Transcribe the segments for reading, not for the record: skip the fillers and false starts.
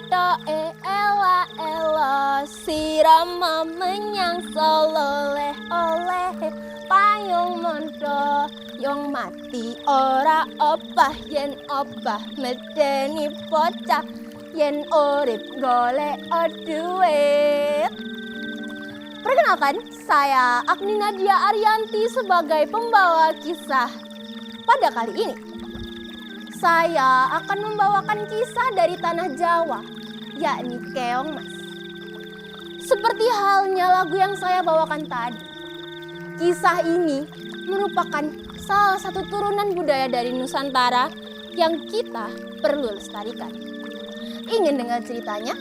toe ela ela sirama menyang sololeh oleh payung mondo yang mati ora opah yen opah medeni bocah yen urip golek duit. Perkenalkan, saya Agni Nadia Arianti sebagai pembawa kisah. Pada kali ini saya akan membawakan kisah dari tanah Jawa, yakni Keong Mas. Seperti halnya lagu yang saya bawakan tadi, kisah ini merupakan salah satu turunan budaya dari Nusantara yang kita perlu lestarikan. Ingin dengar ceritanya?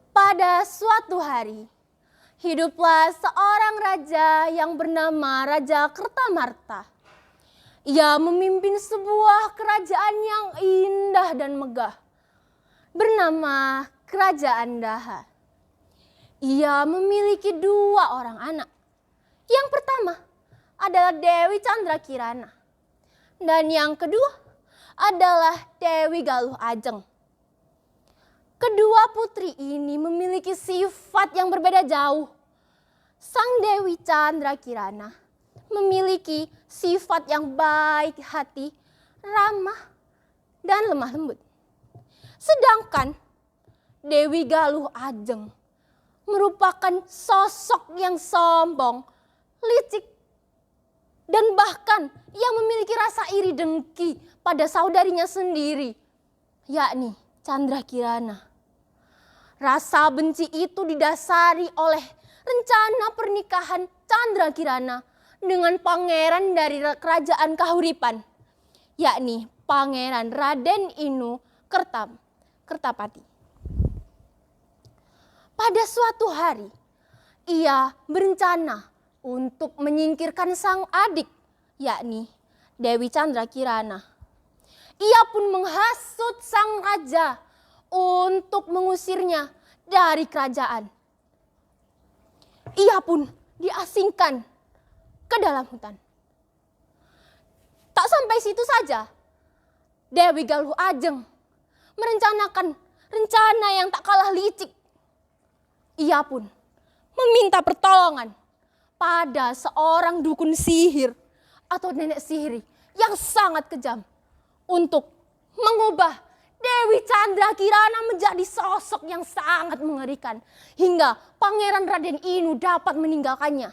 Pada suatu hari, hiduplah seorang raja yang bernama Raja Kertamarta. Ia memimpin sebuah kerajaan yang indah dan megah, bernama Kerajaan Daha. Ia memiliki 2 orang anak. Yang pertama adalah Dewi Candrakirana, dan yang kedua adalah Dewi Galuh Ajeng. Kedua putri ini memiliki sifat yang berbeda jauh. Sang Dewi Candrakirana memiliki sifat yang baik hati, ramah, dan lemah lembut. Sedangkan Dewi Galuh Ajeng merupakan sosok yang sombong, licik, dan bahkan yang memiliki rasa iri dengki pada saudarinya sendiri, yakni Candrakirana. Rasa benci itu didasari oleh rencana pernikahan Candrakirana dengan pangeran dari kerajaan Kahuripan, yakni Pangeran Raden Inu Kertapati. Pada suatu hari, ia berencana untuk menyingkirkan sang adik, yakni Dewi Candrakirana. Ia pun menghasut sang raja untuk mengusirnya dari kerajaan. Ia pun diasingkan ke dalam hutan. Tak sampai situ saja, Dewi Galuh Ajeng merencanakan rencana yang tak kalah licik. Ia pun meminta pertolongan pada seorang dukun sihir atau nenek sihir yang sangat kejam untuk mengubah Dewi Candrakirana menjadi sosok yang sangat mengerikan hingga Pangeran Raden Inu dapat meninggalkannya.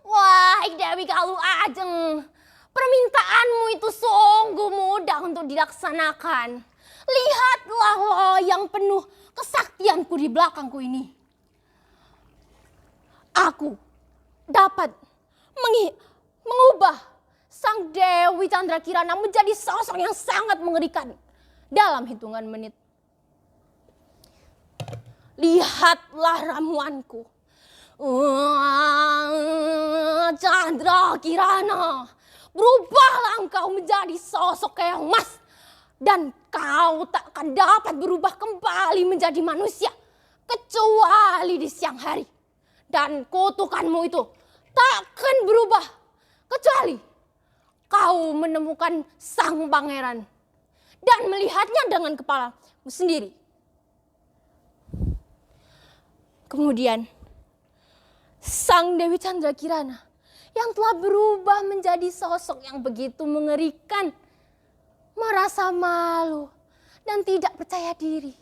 Wahai Dewi Galuh Ajeng, permintaanmu itu sungguh mudah untuk dilaksanakan. Lihatlah loyang penuh kesaktianku di belakangku ini. Aku dapat mengubah sang Dewi Candrakirana menjadi sosok yang sangat mengerikan dalam hitungan menit. Lihatlah ramuanku. Candrakirana, berubahlah engkau menjadi sosok Keong Mas, dan kau tak akan dapat berubah kembali menjadi manusia kecuali di siang hari. Dan kutukanmu itu takkan berubah kecuali kau menemukan sang pangeran dan melihatnya dengan kepalamu sendiri. Kemudian sang Dewi Candrakirana yang telah berubah menjadi sosok yang begitu mengerikan merasa malu dan tidak percaya diri.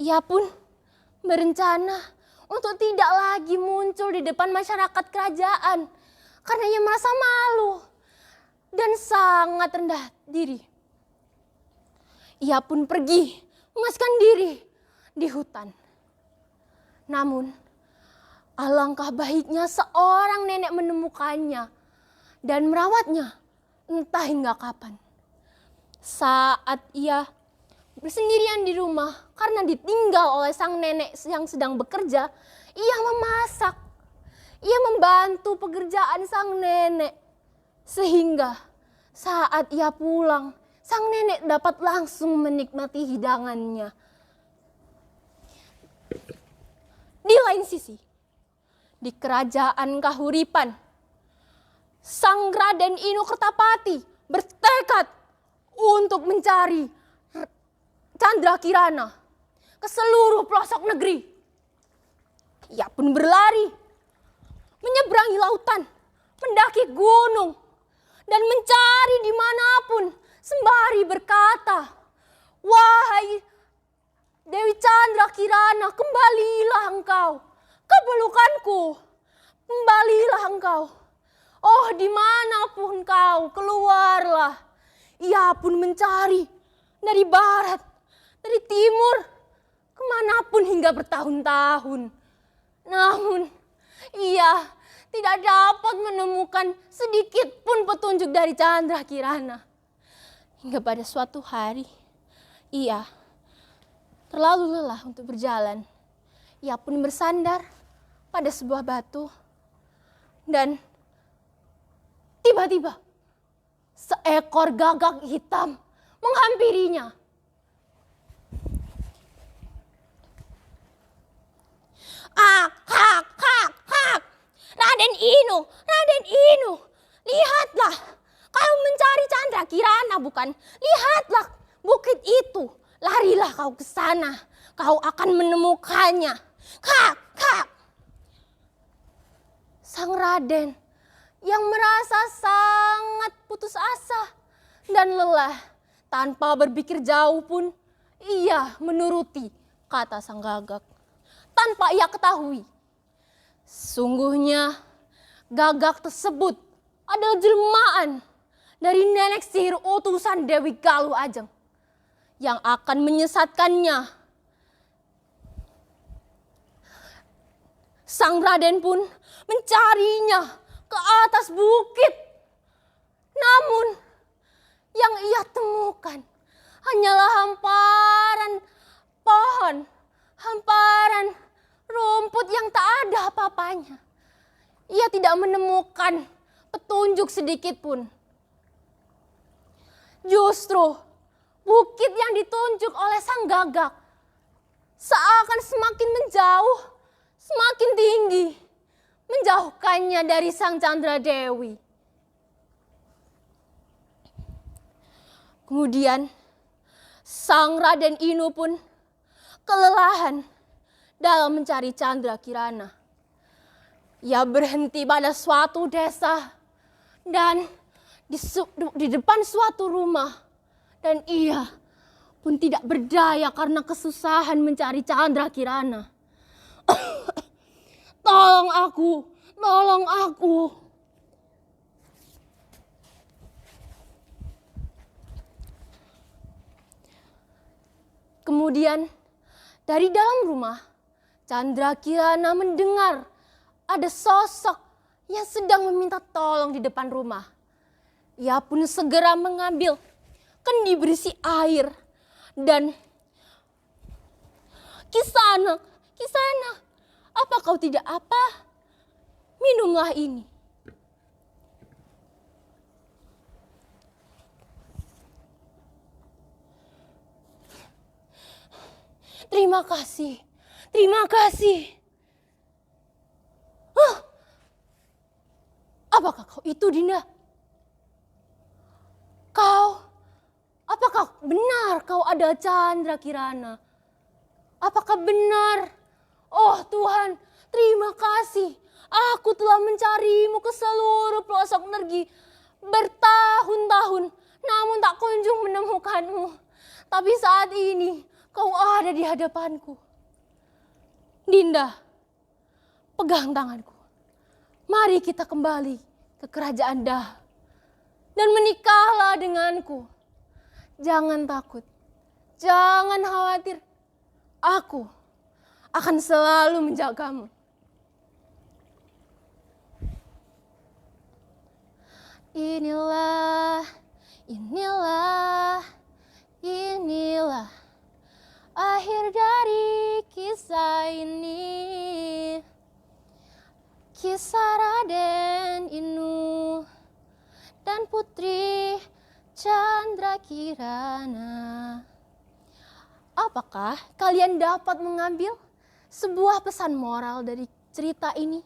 Ia pun berencana untuk tidak lagi muncul di depan masyarakat kerajaan karena ia merasa malu dan sangat rendah diri. Ia pun pergi mengasingkan diri di hutan. Namun alangkah baiknya seorang nenek menemukannya dan merawatnya entah hingga kapan. Saat ia bersendirian di rumah karena ditinggal oleh sang nenek yang sedang bekerja, ia memasak. Ia membantu pekerjaan sang nenek. Sehingga saat ia pulang, sang nenek dapat langsung menikmati hidangannya. Di lain sisi, di kerajaan Kahuripan, Sang Raden Inu Kertapati bertekad untuk mencari Candrakirana ke seluruh pelosok negeri. Ia pun berlari, menyeberangi lautan, mendaki gunung, dan mencari dimanapun sembari berkata, "Wahai Dewi Candrakirana, kembalilah engkau ke pelukanku, kembalilah engkau. Oh, dimanapun kau, keluarlah." Ia pun mencari dari barat, dari timur, kemanapun hingga bertahun-tahun. Namun, ia tidak dapat menemukan sedikit pun petunjuk dari Candrakirana. Hingga pada suatu hari, ia terlalu lelah untuk berjalan. Ia pun bersandar pada sebuah batu dan tiba-tiba seekor gagak hitam menghampirinya. Hak, hak. Raden Inu, lihatlah. Kau mencari Candrakirana, bukan? Lihatlah bukit itu. Larilah kau ke sana. Kau akan menemukannya. Hak. Sang Raden yang merasa sangat putus asa dan lelah, tanpa berpikir jauh pun ia menuruti kata sang gagak. Tanpa ia ketahui, sungguhnya gagak tersebut adalah jelmaan dari nenek sihir utusan Dewi Galuh Ajeng yang akan menyesatkannya. Sang Raden pun mencarinya ke atas bukit. Namun yang ia temukan hanyalah hamparan pohon, hamparan rumput yang tak ada apa-apanya. Ia tidak menemukan petunjuk sedikit pun. Justru bukit yang ditunjuk oleh sang gagak seakan semakin menjauh, semakin tinggi, menjauhkannya dari sang Candradewi. Kemudian sang Raden Inu pun kelelahan dalam mencari Candrakirana. Ia berhenti pada suatu desa dan di depan suatu rumah, dan ia pun tidak berdaya karena kesusahan mencari Candrakirana. Tolong aku. Kemudian dari dalam rumah, Candrakirana mendengar ada sosok yang sedang meminta tolong di depan rumah. Ia pun segera mengambil kendi berisi air dan, Kisanak, apa kau tidak apa? Minumlah ini. Terima kasih. Apakah kau itu, Dinda? Apakah benar kau adalah Candrakirana? Apakah benar? Oh Tuhan, terima kasih. Aku telah mencarimu ke seluruh pelosok negeri bertahun-tahun, namun tak kunjung menemukanmu. Tapi saat ini kau ada di hadapanku. Dinda, pegang tanganku. Mari kita kembali ke kerajaan Dah dan menikahlah denganku. Jangan takut, jangan khawatir. Aku akan selalu menjagamu. Inilah akhir dari kisah ini. Kisah Raden Inu dan Putri Candrakirana. Apakah kalian dapat mengambil sebuah pesan moral dari cerita ini?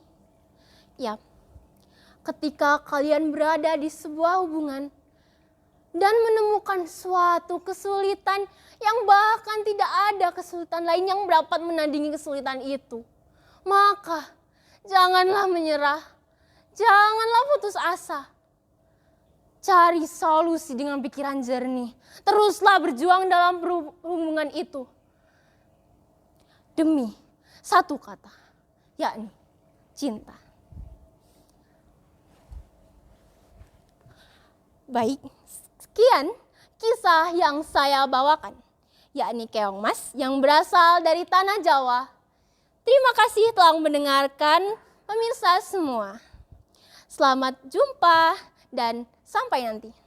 Ya, ketika kalian berada di sebuah hubungan dan menemukan suatu kesulitan yang bahkan tidak ada kesulitan lain yang dapat menandingi kesulitan itu, maka janganlah menyerah, janganlah putus asa. Cari solusi dengan pikiran jernih. Teruslah berjuang dalam hubungan itu. Demi satu kata, yakni cinta. Baik, sekian kisah yang saya bawakan, yakni Keong Mas yang berasal dari tanah Jawa. Terima kasih telah mendengarkan pemirsa semua. Selamat jumpa dan sampai nanti.